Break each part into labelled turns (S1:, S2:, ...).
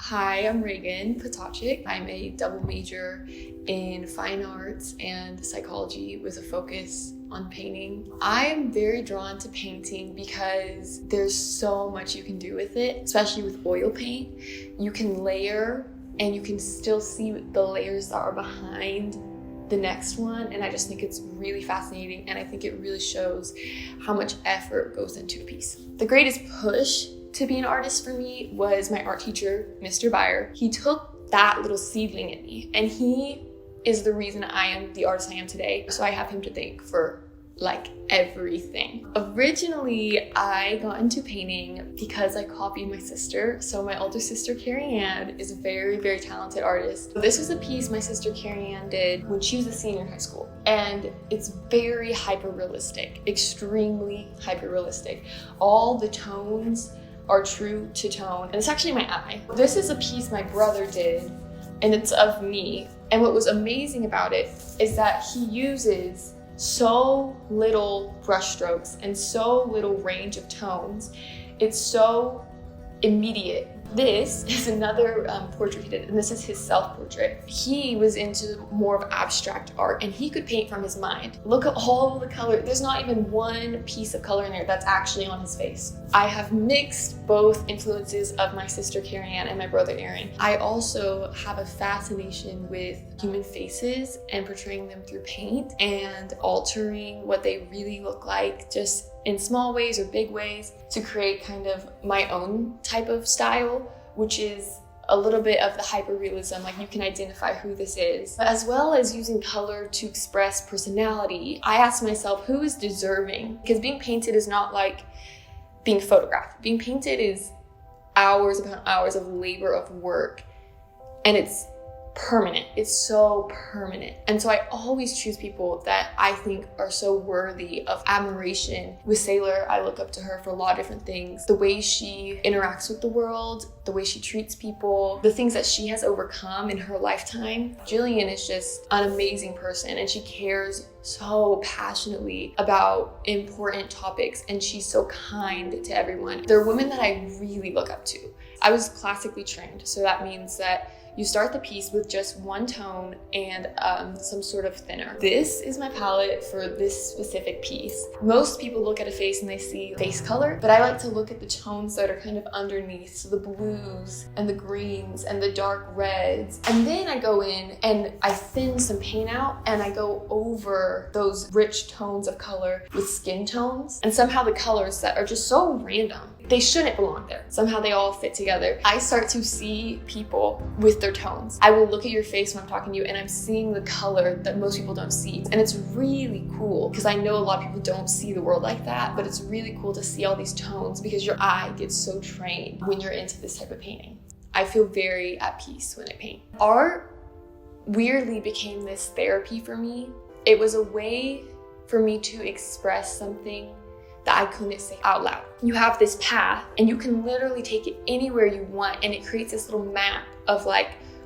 S1: Hi, I'm Reagan Ptacek. I'm a double major in fine arts and psychology with a focus on painting. I am very drawn to painting because there's so much you can do with it, especially with oil paint. You can layer and you can still see the layers that are behind the next one, and I just think it's really fascinating, and I think it really shows how much effort goes into a piece. The greatest push to be an artist for me was my art teacher, Mr. Byer. He took that little seedling in me, and he is the reason I am the artist I am today. So I have him to thank for everything. Originally, I got into painting because I copied my sister. So my older sister, Carrie Ann, is a very, very talented artist. This was a piece my sister, Carrie Ann, did when she was a senior in high school. And it's very hyper-realistic, extremely hyper-realistic. All the tones are true to tone. And it's actually my eye. This is a piece my brother did, and it's of me. And what was amazing about it is that he uses so little brush strokes and so little range of tones. It's so immediate. This is another portrait he did, and this is his self-portrait. He was into more of abstract art, and he could paint from his mind. Look at all the color. There's not even one piece of color in there that's actually on his face. I have mixed both influences of my sister Carrie Ann and my brother Aaron. I also have a fascination with human faces and portraying them through paint and altering what they really look like, just in small ways or big ways, to create kind of my own type of style, which is a little bit of the hyper-realism, like you can identify who this is, as well as using color to express personality. I asked myself, who is deserving? Because being painted is not like being photographed. Being painted is hours upon hours of labor of work, and it's permanent. It's so permanent. And so I always choose people that I think are so worthy of admiration. With Sailor, I look up to her for a lot of different things. The way she interacts with the world, the way she treats people, the things that she has overcome in her lifetime. Jillian is just an amazing person, and she cares so passionately about important topics, and she's so kind to everyone. They're women that I really look up to. I was classically trained, so that means that you start the piece with just one tone and some sort of thinner. This is my palette for this specific piece. Most people look at a face and they see face color, but I like to look at the tones that are kind of underneath, so the blues and the greens and the dark reds. And then I go in and I thin some paint out, and I go over those rich tones of color with skin tones. And somehow the colors that are just so random, they shouldn't belong there. Somehow they all fit together. I start to see people with their tones. I will look at your face when I'm talking to you, and I'm seeing the color that most people don't see. And it's really cool, because I know a lot of people don't see the world like that, but it's really cool to see all these tones because your eye gets so trained when you're into this type of painting. I feel very at peace when I paint. Art weirdly became this therapy for me. It was a way for me to express something that I couldn't say out loud. You have this path, and you can literally take it anywhere you want, and it creates this little map of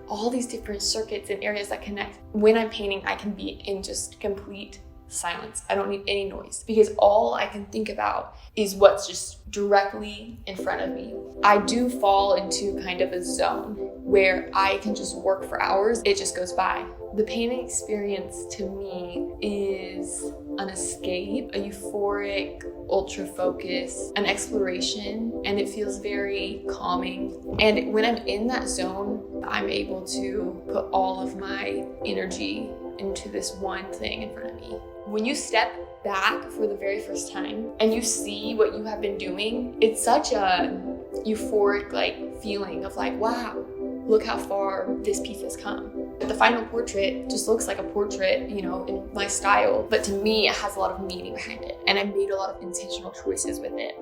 S1: all these different circuits and areas that connect. When I'm painting, I can be in just complete silence. I don't need any noise, because all I can think about is what's just directly in front of me. I do fall into kind of a zone where I can just work for hours. It just goes by. The painting experience to me is an escape, a euphoric, ultra focus, an exploration, and it feels very calming. And when I'm in that zone, I'm able to put all of my energy into this one thing in front of me. When you step back for the very first time and you see what you have been doing, it's such a euphoric feeling of wow, look how far this piece has come. The final portrait just looks like a portrait, in my style, but to me it has a lot of meaning behind it, and I made a lot of intentional choices with it.